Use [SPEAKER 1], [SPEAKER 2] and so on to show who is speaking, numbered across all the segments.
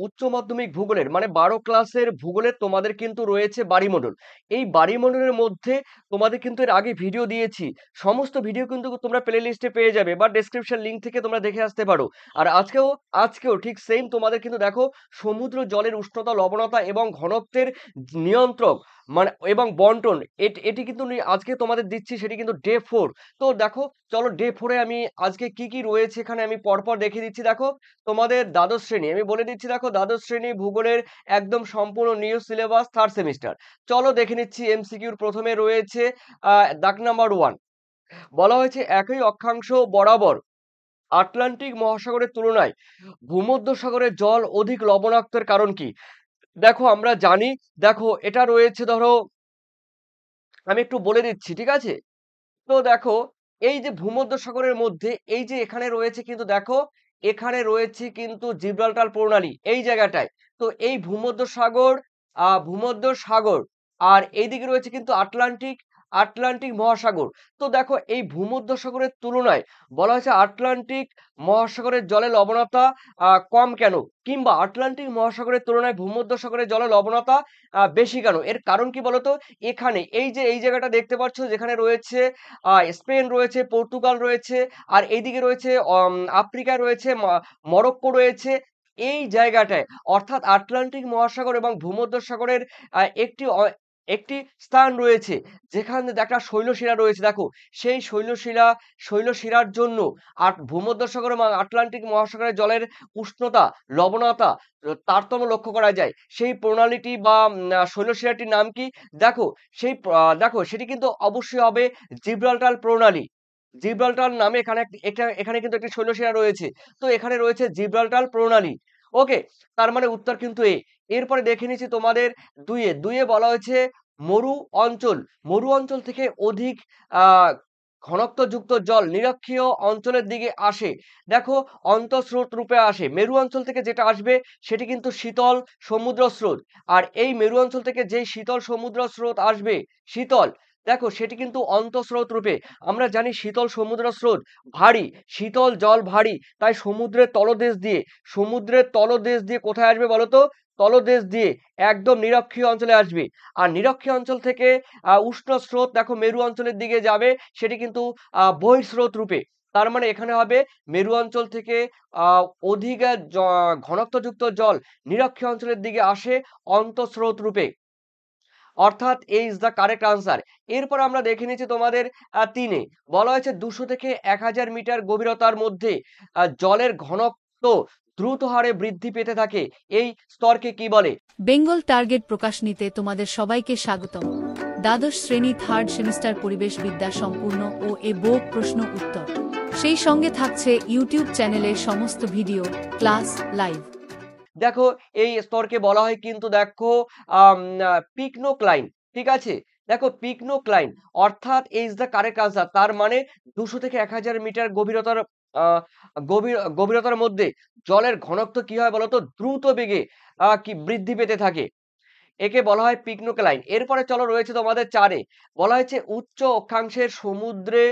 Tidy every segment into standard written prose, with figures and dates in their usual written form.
[SPEAKER 1] উচ্চ মাধ্যমিক ভূগোলের মানে 12 ক্লাসের ভূগোলের তোমাদের কিন্তু রয়েছে বায়ুমণ্ডল। এই বায়ুমণ্ডলের মধ্যে তোমাদের কিন্তু এর আগে ভিডিও দিয়েছি। সমস্ত ভিডিও কিন্তু তোমরা প্লে লিস্টে পেয়ে যাবে বা ডেসক্রিপশন লিঙ্ক থেকে তোমরা দেখে আসতে পারো। আর আজকেও ঠিক সেম তোমাদের কিন্তু দেখো সমুদ্র জলের উষ্ণতা, লবণতা এবং ঘনত্বের নিয়ন্ত্রক মানে এবং বন্টন এটি কিন্তু আজকে তোমাদের দিচ্ছি, সেটি কিন্তু ডে 4। তো দেখো চলো ডে 4 এ আমি আজকে কি কি রয়েছে এখানে আমি পরপর দেখিয়ে দিচ্ছি। দেখো তোমাদের দ্বাদশ শ্রেণী আমি বলে দিচ্ছি, দেখো দ্বাদশ শ্রেণী ভূগোলের একদম সম্পূর্ণ নিউ সিলেবাস 3rd সেমিস্টার। চলো দেখে নিচ্ছি। এমসিকিউর প্রথমে রয়েছে দাগ নাম্বার 1। বলা হয়েছে একই অক্ষাংশ বরাবর আটলান্টিক মহাসাগরের তুলনায় ভূমধ্যসাগরের জল অধিক লবণাক্তের কারণ কি? দেখো আমরা জানি, দেখো এটা রয়েছে, ধরো আমি একটু বলে দিচ্ছি, ঠিক আছে? তো দেখো এই যে ভূমধ্যসাগরের মধ্যে এই যে এখানে রয়েছে কিন্তু দেখো এখানে রয়েছে কিন্তু জিব্রাল্টার প্রণালী এই জায়গাটায়। তো এই ভূমধ্যসাগর আর এইদিকে রয়েছে কিন্তু আটলান্টিক আটলান্টিক মহাসাগর। তো দেখো এই ভূমধ্যসাগরের তুলনায় বলা হয়েছে আটলান্টিক মহাসাগরের জলে লবণতা কম কেন, কিংবা আটলান্টিক মহাসাগরের তুলনায় ভূমধ্যসাগরের জলে লবণতা বেশি কেন? এর কারণ কি বলতো? এখানে এই যে এই জায়গাটা দেখতে পাচ্ছ যেখানে রয়েছে স্পেন রয়েছে, পর্তুগাল রয়েছে, আর এইদিকে রয়েছে আফ্রিকা রয়েছে, মরক্কো রয়েছে। এই জায়গাটায় অর্থাৎ আটলান্টিক মহাসাগর এবং ভূমধ্যসাগরের একটি স্থান রয়েছে যেখানে একটা শৈলশিরা রয়েছে। দেখো সেই শৈলশিরার জন্য আর ভূমধ্যসাগর এবং আটলান্টিক মহাসাগরের জলের উষ্ণতা, লবণতা তারতম্য লক্ষ্য করা যায়। সেই প্রণালীটি বা শৈলশিরাটির নাম কি? দেখো দেখো সেটি কিন্তু অবশ্যই হবে জিব্রাল্টার প্রণালী। জিব্রাল্টার নামে এখানে কিন্তু একটি শৈলশিরা রয়েছে। তো এখানে রয়েছে জিব্রাল্টার প্রণালী। ওকে, তার মানে উত্তর কিন্তু এ। এরপরে দেখে নিচ্ছি তোমাদের দুইয়ে বলা হয়েছে মরু অঞ্চল মরু অঞ্চল থেকে অধিক আহ ঘনত্বযুক্ত জল নিরক্ষীয় অঞ্চলের দিকে আসে। দেখো অন্তঃস্রোত রূপে আসে। মেরু অঞ্চল থেকে যেটা আসবে সেটি কিন্তু শীতল সমুদ্র স্রোত। আর এই মেরু অঞ্চল থেকে যেই শীতল সমুদ্র স্রোত আসবে, শীতল, দেখো সেটি কিন্তু অন্তঃস্রোত রূপে। আমরা জানি শীতল সমুদ্র স্রোত ভারী, শীতল জল ভারী, তাই সমুদ্রের তলদেশ দিয়ে কোথায় আসবে বলতো? তলদেশ দিয়ে একদম নিরক্ষীয় অঞ্চলে আসবে। আর নিরক্ষীয় অঞ্চল থেকে উষ্ণ স্রোত দেখো মেরু অঞ্চলের দিকে যাবে, সেটি কিন্তু বহিঃস্রোত রূপে। তার মানে এখানে হবে মেরু অঞ্চল থেকে আহ অধিক ঘনত্বযুক্ত জল নিরক্ষীয় অঞ্চলের দিকে আসে অন্তঃস্রোত রূপে। অর্থাৎ এই ইজ দ্য কারেক্ট আনসার। এরপর আমরা দেখে নিচ্ছি তোমাদের 3-এ বলা হয়েছে 200 থেকে 1000 মিটার গভীরতার মধ্যে জলের ঘনত্ব দ্রুত হারে বৃদ্ধি পেতে থাকে, এই স্তরকে কি বলে?
[SPEAKER 2] বেঙ্গল টার্গেট প্রকাশনীতে তোমাদের সবাইকে স্বাগতম। দ্বাদশ শ্রেণী 3rd সেমিস্টার পরিবেশ বিদ্যা সম্পূর্ণ ও বোর্ড প্রশ্ন উত্তর, সেই সঙ্গে থাকছে ইউটিউব চ্যানেলের সমস্ত ভিডিও, ক্লাস, লাইভ।
[SPEAKER 1] দেখো এই স্তরকে বলা হয় কিন্তু দেখো পিকনোক্লাইন, ঠিক আছে? দেখো পিকনোক্লাইন অর্থাৎ ইজ দ্য কারেক্ট আনসার। তার মানে 200 থেকে 1000 মিটার গভীরতার মধ্যে জলের ঘনত্ব কি হয় বলতো? দ্রুত বেগে কি বৃদ্ধি পেতে থাকে, একে বলা হয় পিকনোক্লাইন। এরপরে চলো রয়েছে তোমাদের 4-এ বলা হয়েছে উচ্চ অক্ষাংশের সমুদ্রে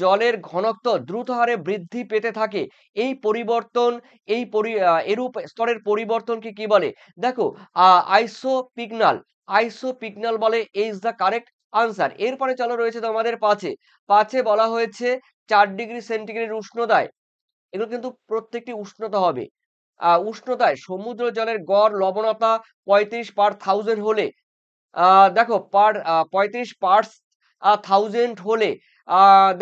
[SPEAKER 1] জলের ঘনত্ব দ্রুত হারে বৃদ্ধি পেতে থাকে, এই পরিবর্তন এরূপ স্তরের পরিবর্তনকে কি বলে? দেখো আইসোপিকনাল বলে, ইজ দ্য কারেক্ট আনসার। এরপরে চলো রয়েছে তোমাদের 5-এ বলা হয়েছে 4 ডিগ্রি সেন্টিগ্রেড উষ্ণতায়, এগুলো কিন্তু প্রত্যেকটি উষ্ণতা হবে। উষ্ণতায় সমুদ্র জলের গড় লবণতা 35/1000 হলে দেখো 35/1000 হলে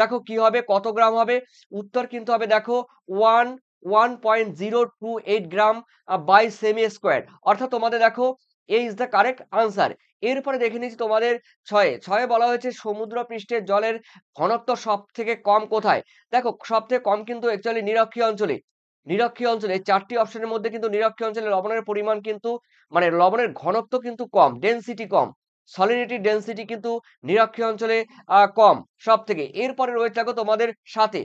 [SPEAKER 1] দেখো কি হবে, কত গ্রাম হবে? উত্তর কিন্তু হবে দেখো 1.028 গ্রাম বাই সেমি স্কোয়ার। অর্থাৎ তোমাদের দেখো এ ইজ দ্য কারেক্ট আনসার। এরপরে দেখে নিচ্ছি তোমাদের 6-এ বলা হয়েছে সমুদ্র পৃষ্ঠের জলের ঘনত্ব সব থেকে কম কোথায়? দেখো সব থেকে কম কিন্তু অ্যাকচুয়ালি নিরক্ষীয় অঞ্চলে। নিরক্ষীয় অঞ্চলে 4টি অপশনের মধ্যে কিন্তু নিরক্ষীয় অঞ্চলে লবণের পরিমাণ কিন্তু মানে লবণের ঘনত্ব কিন্তু কম, ডেনসিটি কম, সলিডিটি ডেনসিটি কিন্তু নিরক্ষীয় অঞ্চলে কম সব থেকে। এরপরে রয়েছে দেখো তোমাদের সাথে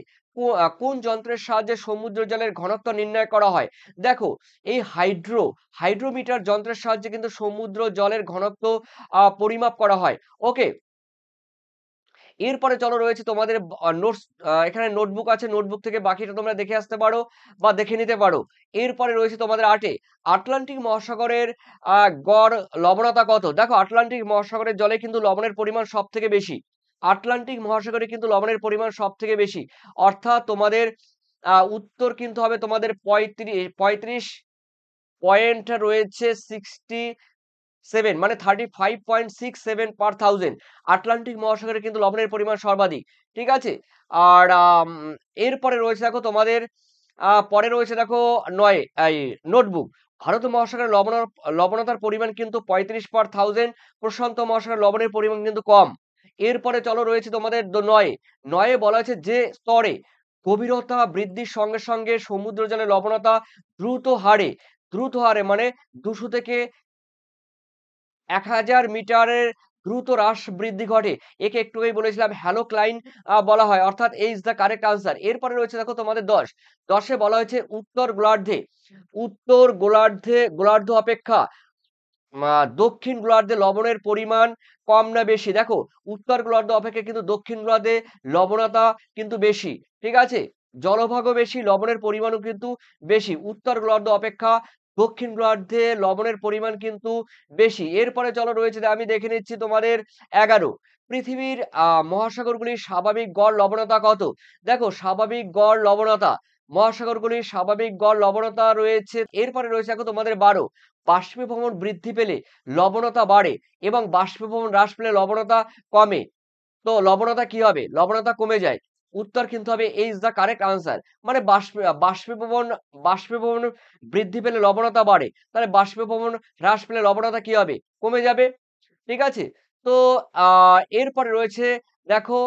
[SPEAKER 1] কোন যন্ত্রের সাহায্যে সমুদ্র জলের ঘনত্ব নির্ণয় করা হয়? দেখো এই হাইড্রোমিটার যন্ত্রের সাহায্যে কিন্তু সমুদ্র জলের ঘনত্ব পরিমাপ করা হয়। ওকে, এরপরে চলো রয়েছে তোমাদের নোটস, এখানে নোটবুক আছে, নোটবুক থেকে বাকিটা তোমরা দেখে আসতে পারো বা দেখে নিতে পারো। এরপরে রয়েছে তোমাদের ৮ আটলান্টিক মহাসাগরের গড় লবণতা কত? দেখো আটলান্টিক মহাসাগরের জলে কিন্তু লবণের পরিমাণ সব থেকে বেশি। আটলান্টিক মহাসাগরে কিন্তু লবণের পরিমাণ সব থেকে বেশি, অর্থাৎ তোমাদের উত্তর কিন্তু হবে তোমাদের ৩৫ পয়েন্ট রয়েছে 67, মানে 35.67/1000। আটলান্টিক মহাসাগরে কিন্তু লবণের পরিমাণ সর্বাধিক, ঠিক আছে। আর এরপরে রয়েছে দেখো তোমাদের পরে রয়েছে দেখো ৯ এই নোটবুক। ভারত মহাসাগরের লবণতার পরিমাণ কিন্তু 35/1000, প্রশান্ত মহাসাগরের লবণের পরিমাণ কিন্তু কম। এরপরে চলো রয়েছে তোমাদের ৯ বলা হয়েছে যে স্তরে গভীরতা বৃদ্ধির সঙ্গে সঙ্গে সমুদ্র জলের লবণতা দ্রুত হারে মানে ২০০ থেকে ১,০০০ মিটারের দ্রুত হ্রাস বৃদ্ধি ঘটে। একে একটু আগেই বলেছিলাম হ্যালোক্লাইন বলা হয়, অর্থাৎ এ ইজ দ্য কারেক্ট আনসার। এরপরে রয়েছে দেখো তোমাদের ১০ বলা হয়েছে উত্তর গোলার্ধ অপেক্ষা দক্ষিণ গোলার্ধে লবণের পরিমাণ কম না বেশি? দেখো উত্তর গোলার্ধ অপেক্ষা কিন্তু দক্ষিণ গোলার্ধে লবণতা কিন্তু বেশি, ঠিক আছে। জলভাগও বেশি, লবণের পরিমাণও কিন্তু বেশি। উত্তর গোলার্ধ অপেক্ষা দক্ষিণ গোলার্ধে লবণের পরিমাণ কিন্তু বেশি। এরপরে চলো রয়েছে আমি দেখে নিচ্ছি তোমাদের ১১ পৃথিবীর মহাসাগরগুলির স্বাভাবিক গড় লবণতা কত? দেখো স্বাভাবিক গড় লবণতা, মহাসাগরগুলির স্বাভাবিক গড় লবণতা রয়েছে। এরপরে রয়েছে দেখো তোমাদের ১২ বাষ্পীভবন বৃদ্ধি পেলে লবণতা বাড়ে এবং বাষ্পীভবন হ্রাস পেলে লবণতা কমে। তো লবণতা কি হবে? লবণতা কমে যায়। উত্তর কিন্তু হবে এ ইজ দ্য কারেক্ট আনসার। মানে বাষ্পীভবন বৃদ্ধি পেলে লবণতা বাড়ে, তাহলে বাষ্পীভবন হ্রাস পেলে লবণতা কি হবে? কমে যাবে, ঠিক আছে। তো এরপরে রয়েছে দেখো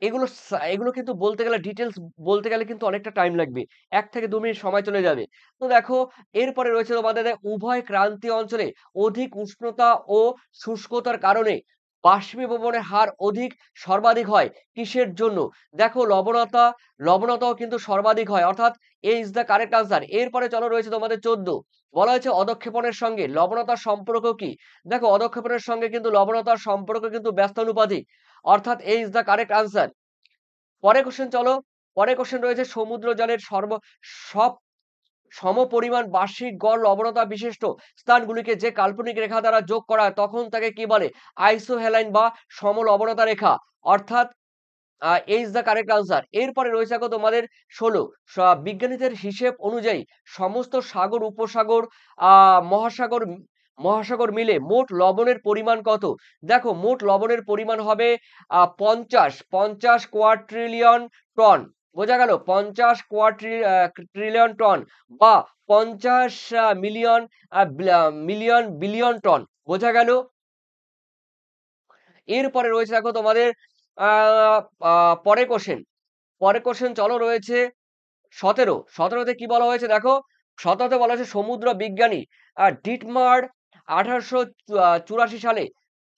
[SPEAKER 1] এগুলো কিন্তু বলতে গেলে ডিটেলস বলতে গেলে কিন্তু অনেকটা টাইম লাগবে। ১ থেকে ২ মিনিট সময় চলে যাবে। তো দেখো এরপরে রয়েছে তোমাদের উভয় ক্রান্তীয় অঞ্চলে অধিক উষ্ণতা ও শুষ্কতার কারণে বাষ্পীভবনের হার সর্বাধিক হয় কিসের জন্য? দেখো লবণতাও কিন্তু সর্বাধিক হয়, অর্থাৎ এ ইজ দ্য কারেক্ট আনসার। এরপরে চলো রয়েছে তোমাদের ১৪ বলা হয়েছে অধঃক্ষেপণের সঙ্গে লবণতার সম্পর্ক কি? দেখো অধঃক্ষেপণের সঙ্গে কিন্তু লবণতার সম্পর্ক কিন্তু ব্যস্তানুপাতিক, অর্থাৎ এ ইজ দ্য কারেক্ট আনসার। পরের কোশ্চেন রয়েছে সমুদ্র জলের সব সমপরিমাণ বার্ষিক গড় লবণতা বিশিষ্ট স্থানগুলিকে যে কাল্পনিক রেখা দ্বারা যোগ করা হয় তখন তাকে কি বলে? আইসোহেলাইন বা সমলবণতা রেখা, অর্থাৎ এ ইজ দ্য কারেক্ট আনসার। এরপরে রয়েছে দেখো তোমাদের ১৬ বিজ্ঞানীদের হিসেব অনুযায়ী সমস্ত সাগর উপসাগর মহাসাগর মহাসাগর মিলে মোট লবণের পরিমাণ কত? দেখো মোট লবণের পরিমাণ হবে ৫০ কোয়াড্রিলিয়ন টন। বোঝা গেল? ৫০ ট্রিলিয়ন টন বা ৫০ বিলিয়ন টন। বোঝা গেল? এরপরে রয়েছে দেখো তোমাদের আহ পরের কোশ্চেন চলো রয়েছে ১৭ কি বলা হয়েছে দেখো ১৭তে বলা হয়েছে সমুদ্র বিজ্ঞানী ডিটমার ১৮৮৪ সালে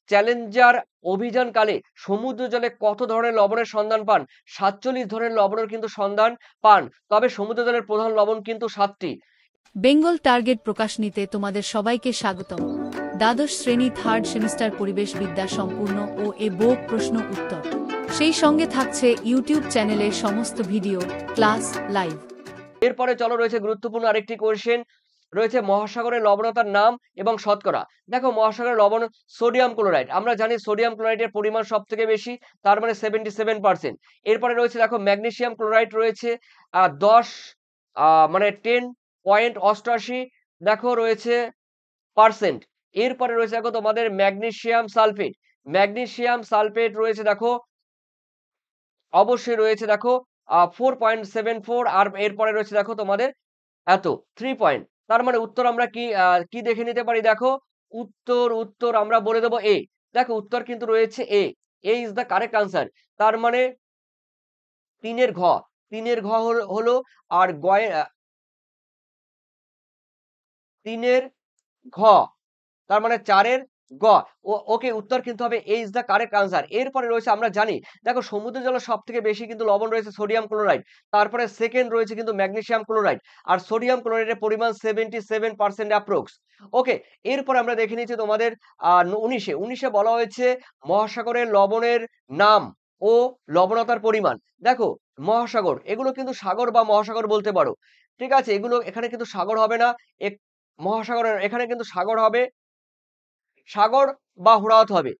[SPEAKER 1] চ্যালেঞ্জার অভিযানকালে সমুদ্র জলে কত ধরনের লবণের সন্ধান পান? ৪৭ ধরনের লবণের কিন্তু সন্ধান পান, তবে সমুদ্র জলের প্রধান লবণ কিন্তু ৭টি।
[SPEAKER 2] বেঙ্গল টার্গেট প্রকাশ নিতে তোমাদের সবাইকে স্বাগতম। দ্বাদশ শ্রেণী থার্ড সেমিস্টার পরিবেশ বিদ্যা সম্পূর্ণ ও এ বোক প্রশ্ন উত্তর, সেই সঙ্গে থাকছে ইউটিউব চ্যানেলের সমস্ত ভিডিও, ক্লাস, লাইভ।
[SPEAKER 1] এরপরে চলো রয়েছে গুরুত্বপূর্ণ আরেকটি কোশ্চেন রয়েছে মহাসাগরের লবণতার নাম এবং শতকরা। দেখো মহাসাগরের লবণ সোডিয়াম ক্লোরাইড, আমরা জানি সোডিয়াম ক্লোরাইডের পরিমাণ সব থেকে বেশি, তার মানে 77%। এরপরে রয়েছে দেখো ম্যাগনেসিয়াম ক্লোরাইড রয়েছে 10 মানে 10.88 দেখো রয়েছে পার্সেন্ট। এরপরে রয়েছে দেখো তোমাদের ম্যাগনেসিয়াম সালফেট রয়েছে দেখো অবশ্যই রয়েছে দেখো 4.74, আর এরপরে রয়েছে দেখো তোমাদের এত 3 পয়েন্ট। তার মানে উত্তর আমরা কি দেখে নিতে পারি? দেখো উত্তর আমরা বলে দেবো এ। দেখো উত্তর কিন্তু রয়েছে এ ইজ দ্য কারেক্ট আনসার। তার মানে ৩ এর ঘ হলো, আর গয়ের ৩ এর ঘ, তার মানে ৪ এর গ। ওকে, উত্তর কিন্তু হবে এ ইজ দ্য কারেক্ট আনসার। এরপরে রয়েছে আমরা জানি, দেখো সমুদ্রের জলে সবথেকে বেশি কিন্তু লবণ রয়েছে সোডিয়াম ক্লোরাইড। তারপরে সেকেন্ড রয়েছে কিন্তু ম্যাগনেসিয়াম ক্লোরাইড। আর সোডিয়াম ক্লোরাইডের পরিমাণ 77% অ্যাপ্রক্স। ওকে, এরপরে আমরা দেখে নিচ্ছি তোমাদের 19 এ বলা হয়েছে মহাসাগরের লবণের নাম ও লবণতার পরিমাণ। দেখো মহাসাগর, এগুলো কিন্তু সাগর বা মহাসাগর বলতে পারো। ঠিক আছে? এগুলো এখানে কিন্তু সাগর হবে না। এক মহাসাগরের এখানে কিন্তু সাগর হবে সাগর বা হ্রদ হবে।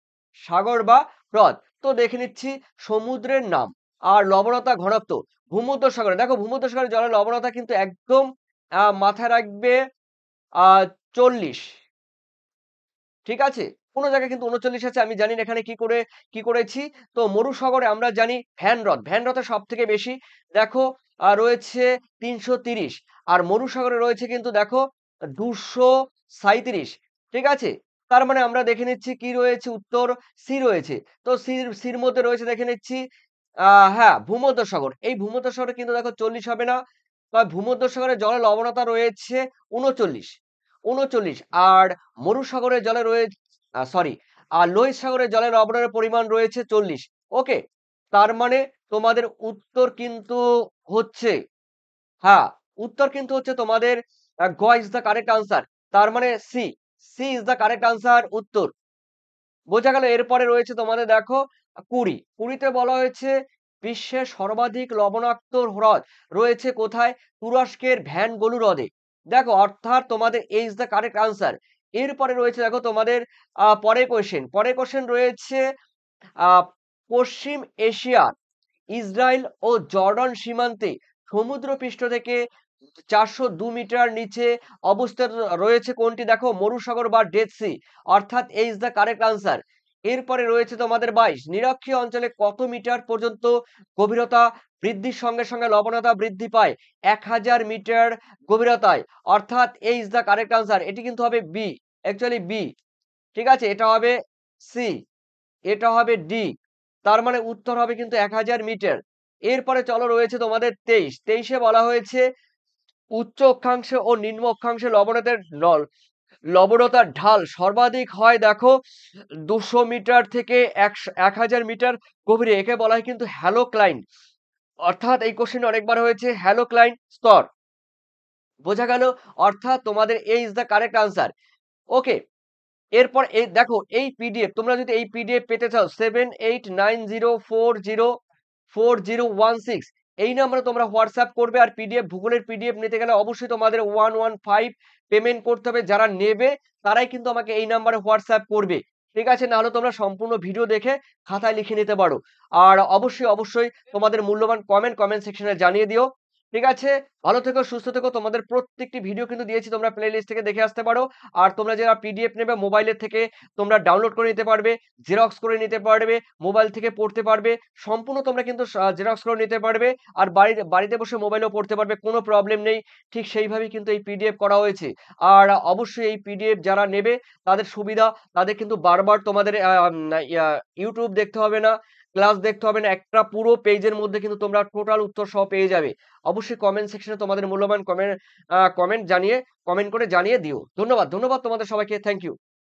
[SPEAKER 1] সাগর বা হ্রদ। তো দেখে নিচ্ছি সমুদ্রের নাম আর লবণতা ঘনত্ব। ভূমধ্যসাগরে, দেখো ভূমধ্যসাগরের জলের লবণতা কিন্তু একদম মাথায় রাখবে 40। ঠিক আছে? কোন জায়গায় কিন্তু 39 আছে, আমি জানি না এখানে কি করেছি। তো মরুসাগরে আমরা জানি ভ্যান হ্রদ। ভ্যান হ্রদে সবথেকে বেশি। দেখো রয়েছে 330। আর মরুসাগরে রয়েছে কিন্তু দেখো 237। ঠিক আছে? তার মানে আমরা দেখে নিচ্ছি কি রয়েছে, উত্তর সি রয়েছে। তো সির মধ্যে রয়েছে দেখে নিচ্ছি হ্যাঁ, ভূমধ্যসাগর। এই ভূমধ্যসাগরে কিন্তু দেখো 40 হবে না। তবে ভূমধ্যসাগরের জলের লবণতা রয়েছে 39। 39। আর মরুসাগরের জলে রয়েছে সরি, লোহিত সাগরের জলের লবণের পরিমাণ রয়েছে 40। ওকে? তার মানে তোমাদের উত্তর কিন্তু হচ্ছে, হ্যাঁ, উত্তর কিন্তু হচ্ছে তোমাদের গ ইস দ্য কারেক্ট আনসার। তার মানে C, C is the correct answer, উত্তর। বোঝা গেল? এরপরে রয়েছে তোমাদের দেখো 20। 20 তে বলা হয়েছে বিশ্বের সর্বাধিক লবণাক্ত হ্রদ রয়েছে কোথায়? তুরস্কের ভ্যান গলু হ্রদে। দেখো অর্থাৎ তোমাদের এ ইজ দ্য কারেক্ট আনসার। এরপরে রয়েছে দেখো তোমাদের পরের কোয়েশ্চেন। পরের কোয়েশ্চেন রয়েছে আহ পশ্চিম এশিয়ার ইসরায়েল ও জর্ডান সীমান্তে সমুদ্রপৃষ্ঠ থেকে 402 মিটার নিচে অবস্থিত রয়েছে কোনটি? দেখো মরুসাগর বা ডেড সি। অর্থাৎ এ ইজ দ্য কারেক্ট আনসার। এরপরে রয়েছে তোমাদের 22, নিরক্ষীয় অঞ্চলে কত মিটার পর্যন্ত গভীরতা বৃদ্ধির সঙ্গে সঙ্গে লবণতা বৃদ্ধি পায়? 1000 মিটার গভীরতায়। অর্থাৎ এ ইজ দ্য কারেক্ট আনসার। এটি কিন্তু হবে বি, অ্যাকচুয়ালি বি। ঠিক আছে? এটা হবে সি, এটা হবে ডি। তার মানে উত্তর হবে কিন্তু 1000 মিটার। এরপরে চলো রয়েছে তোমাদের 23। 23 এ বলা হয়েছে উচ্চ অক্ষাংশে ও নিম্ন অক্ষাংশে লবণতার ঢাল সর্বাধিক হয় দেখো 200 মিটার থেকে 1000 মিটার গভীরে। একে বলা হয় কিন্তু হ্যালোক্লাইন। অর্থাৎ এই কোশ্চেন অনেকবার হয়েছে, হ্যালোক্লাইন স্তর। বোঝা গেল? অর্থাৎ তোমাদের এ ইজ দ্য কারেক্ট আনসার। ওকে, এরপর এই দেখো এই পিডিএফ, তোমরা যদি এই পিডিএফ পেতে চাও 7890404016 এই নম্বরে তোমরা হোয়াটসঅ্যাপ করবে। আর পিডিএফ, ভূগোলের পিডিএফ নিতে গেলে অবশ্যই তোমাদের 115 পেমেন্ট করতে হবে। যারা নেবে তারাই কিন্তু আমাকে এই নাম্বারে হোয়াটসঅ্যাপ করবে। ঠিক আছে? নাহলে তোমরা সম্পূর্ণ ভিডিও দেখে খাতায় লিখে নিতে পারো। আর অবশ্যই তোমাদের মূল্যবান কমেন্ট সেকশনে জানিয়ে দিও। ঠিক আছে? ভালো থেকো, সুস্থ থেকো। তোমাদের প্রত্যেকটি ভিডিও কিন্তু দিয়েছি, তোমরা প্লেলিস্ট থেকে দেখে আসতে পারো। আর তোমরা যারা পিডিএফ নেবে মোবাইলের থেকে তোমরা ডাউনলোড করে নিতে পারবে, জেরক্স করে নিতে পারবে, মোবাইল থেকে পড়তে পারবে। সম্পূর্ণ তোমরা কিন্তু জেরক্স করে নিতে পারবে। আর বাড়িতে বসে মোবাইলেও পড়তে পারবে, কোনো প্রবলেম নেই। ঠিক সেইভাবেই কিন্তু এই পিডিএফ করা হয়েছে। আর অবশ্যই এই পিডিএফ যারা নেবে তাদের সুবিধা, তাদের কিন্তু বারবার তোমাদের ইউটিউব দেখতে হবে না, ক্লাস দেখতে হবে না। একটা পুরো পেজের মধ্যে কিন্তু তোমরা টোটাল উত্তর সহ পেয়ে যাবে। অবশ্যই কমেন্ট সেকশনে তোমাদের মূল্যবান কমেন্ট করে জানিয়ে দিও। ধন্যবাদ তোমাদের সবাইকে। Thank you.